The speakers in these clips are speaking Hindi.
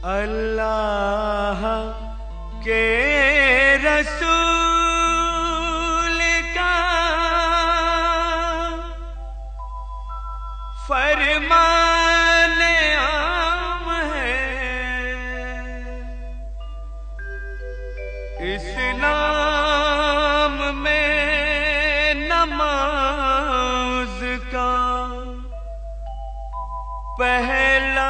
अल्लाह के रसूल का फरमान आम है, इस्लाम में नमाज का पहला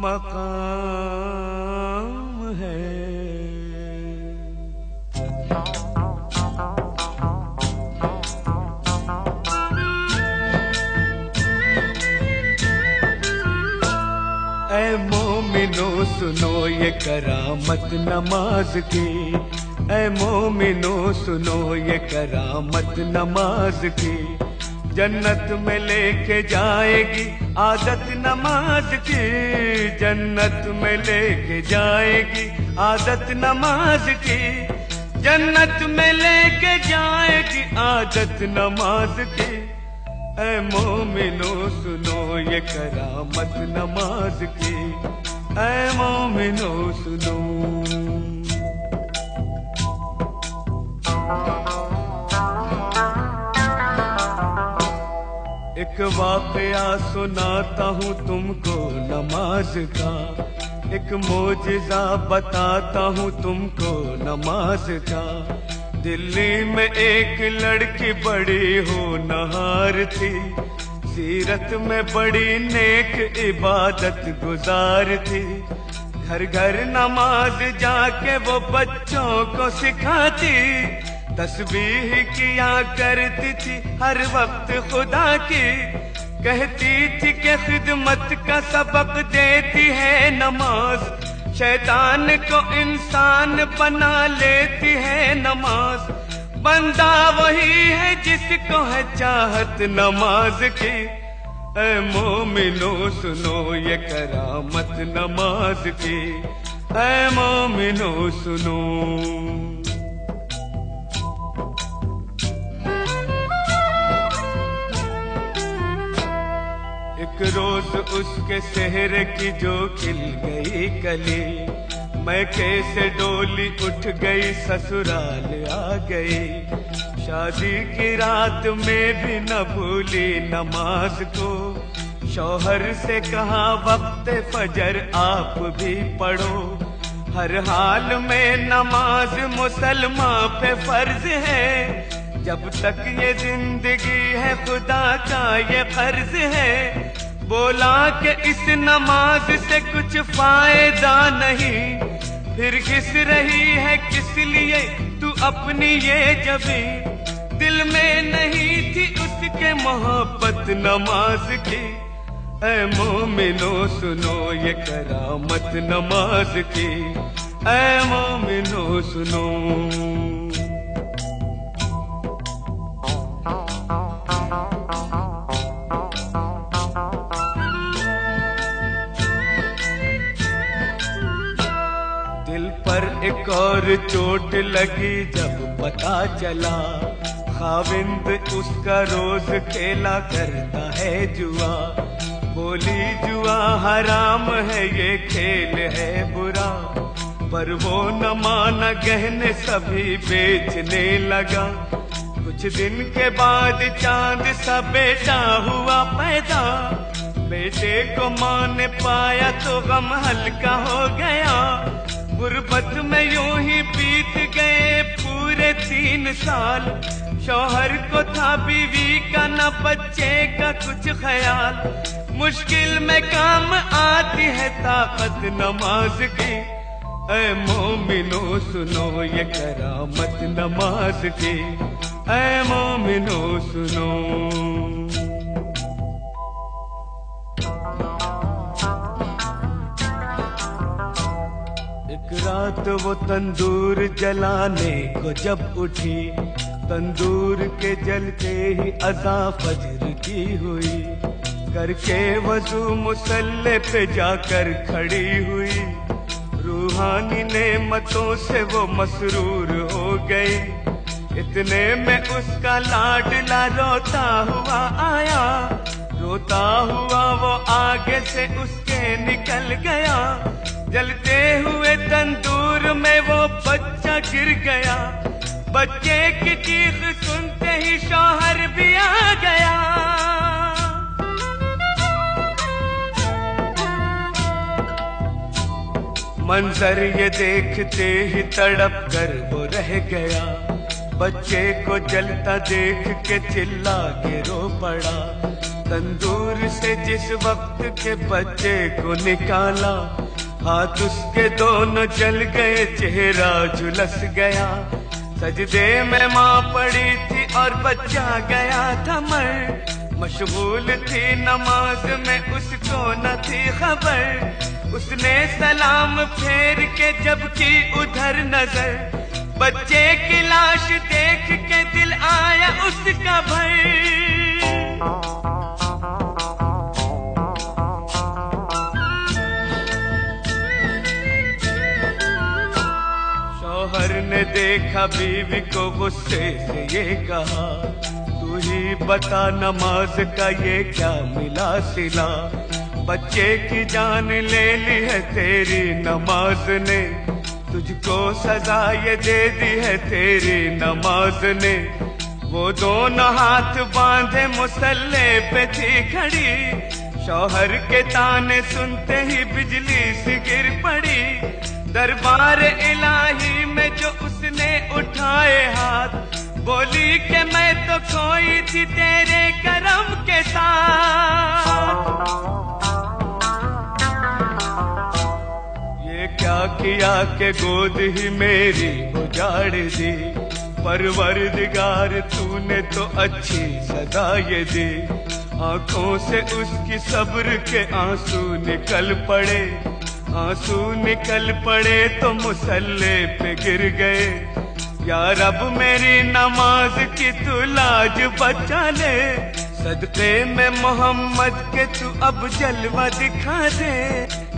मकाम है। ऐ मोमिनो सुनो ये करामत नमाज की, ऐ मोमिनो सुनो ये करामत नमाज की। जन्नत में लेके जाएगी आदत नमाज की, जन्नत में लेके जाएगी आदत नमाज की, जन्नत में लेके जाएगी आदत नमाज की। ऐ मोमिनो सुनो ये करामत नमाज की, ऐ मोमिनो सुनो। एक वाकया सुनाता हूँ तुमको नमाज का, एक मोजिज़ा बताता हूँ तुमको नमाज का। दिल्ली में एक लड़की बड़ी होनहार थी, सीरत में बड़ी नेक इबादत गुजार थी। घर घर नमाज जाके वो बच्चों को सिखाती, तस्बीह किया करती थी हर वक्त खुदा की। कहती थी कि खिदमत का सबक देती है नमाज, शैतान को इंसान बना लेती है नमाज। बंदा वही है जिसको है चाहत नमाज की। ऐ मोमिनो सुनो ये करामत नमाज की, ऐ मोमिनो सुनो। एक रोज उसके सेहरे की जो खिल गई कली, मैं कैसे डोली उठ गई ससुराल आ गई। शादी की रात में भी न भूली नमाज को, शौहर से कहा वक्त फजर आप भी पढ़ो। हर हाल में नमाज मुसलमान पे फर्ज है, जब तक ये जिंदगी है खुदा का ये कर्ज है। बोला कि इस नमाज से कुछ फायदा नहीं, फिर घिस रही है किस लिए तू अपनी ये जबी। दिल में नहीं थी उसके मोहब्बत नमाज की। ऐ मोमिनो सुनो ये करामत नमाज की, ऐ मोमिनो सुनो। पर एक और चोट लगी जब पता चला, खाविंद उसका रोज खेला करता है जुआ। बोली जुआ हराम है ये खेल है बुरा, पर वो न माना गहने सभी बेचने लगा। कुछ दिन के बाद चांद सा बेटा हुआ पैदा, बेटे को माँ ने पाया तो गम हल्का हो गया। गुर्बत में यूं ही बीत गए पूरे 3 साल, शौहर को था बीवी का न बच्चे का कुछ ख्याल। मुश्किल में काम आती है ताकत नमाज की। ऐ मोमिनो सुनो ये करामत नमाज की, ऐ मोमिनो सुनो। एक रात वो तंदूर जलाने को जब उठी, तंदूर के जलते ही अज़ां फज्र की हुई। करके वज़ू मुसल्ले पे जाकर खड़ी हुई, रूहानी नेमतों से वो मसरूर हो गई। इतने में उसका लाडला रोता हुआ आया, रोता हुआ वो आगे से उसके निकल गया, जलते हुए तंदूर में वो बच्चा गिर गया। बच्चे की चीख सुनते ही शौहर भी आ गया। मंजर ये देखते ही तड़प कर वो रह गया। बच्चे को जलता देख के चिल्ला के रो पड़ा। तंदूर से जिस वक्त के बच्चे को निकाला, हाथ उसके दोनों जल गए, चेहरा झुलस गया। सजदे में माँ पड़ी थी और बच्चा गया था मर। मशगूल थी नमाज में, उसको न थी खबर। उसने सलाम फेर के जब की उधर नजर, बच्चे की लाश देख के दिल आया उसका भर। शौहर ने देखा बीवी को गुस्से से ये कहा, तू ही बता नमाज का ये क्या मिला सिला। बच्चे की जान ले ली है तेरी नमाज ने, तुझको सजा ये दे दी है तेरी नमाज ने। वो दोनों हाथ बांधे मुसल्ले पे थी खड़ी, शौहर के ताने सुनते ही बिजली सी गिर पड़ी। दरबार इलाही में जो उसने उठाए हाथ, बोली कि मैं तो खोई थी तेरे करम के साथ। ये क्या किया कि गोद ही मेरी उजाड़ दी, परवरदिगार तूने तो अच्छी सजा ये दी। आंखों से उसकी सब्र के आंसू निकल पड़े, आंसू निकल पड़े तो मुसल्ले पे गिर गए। या रब मेरी नमाज की तू लाज बचा ले, सदके में मोहम्मद के तू अब जलवा दिखा दे।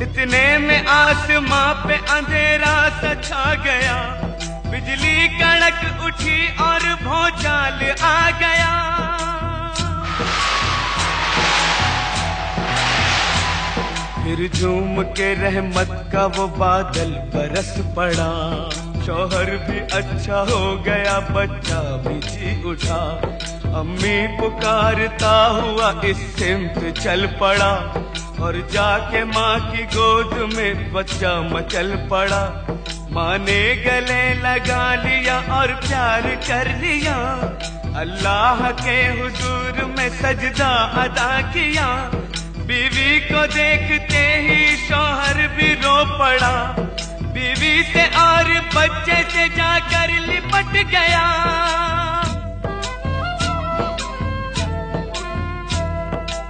इतने में आसमां पे अंधेरा सा छा गया, बिजली कड़क उठी और भौचाल आ गया। फिर झूम के रहमत का वो बादल बरस पड़ा। शौहर भी अच्छा हो गया, बच्चा भी जी उठा। अम्मी पुकारता हुआ इस सिमत चल पड़ा, और जाके माँ की गोद में बच्चा मचल पड़ा। माँ ने गले लगा लिया और प्यार कर लिया, अल्लाह के हुजूर में सजदा अदा किया। बीवी को देखते ही शौहर भी रो पड़ा, बीवी से और बच्चे से जाकर लिपट गया।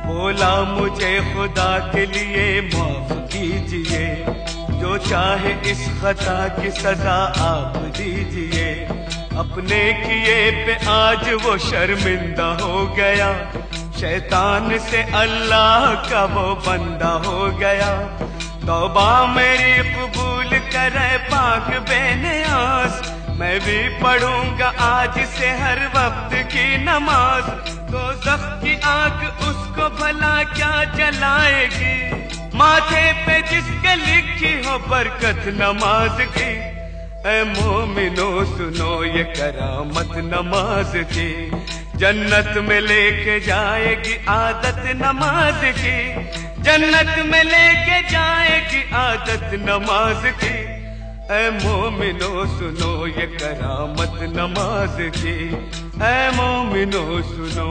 बोला मुझे खुदा के लिए माफ कीजिए, जो चाहे इस खता की सजा आप दीजिए। अपने किए पे आज वो शर्मिंदा हो गया, शैतान से अल्लाह का वो बंदा हो गया। तौबा मेरी कबूल करे पाक बेनियाज, मैं भी पढ़ूंगा आज से हर वक्त की नमाज। दोज़ख की आग उसको भला क्या जलाएगी, माथे पे जिसके लिखी हो बरकत नमाज की। ऐ मोमिनो सुनो ये करामत नमाज की, जन्नत में लेके जाएगी आदत नमाज की। जन्नत में लेके जाएगी आदत नमाज की। ऐ मोमिनो सुनो ये करामत नमाज की, ऐ मोमिनो सुनो।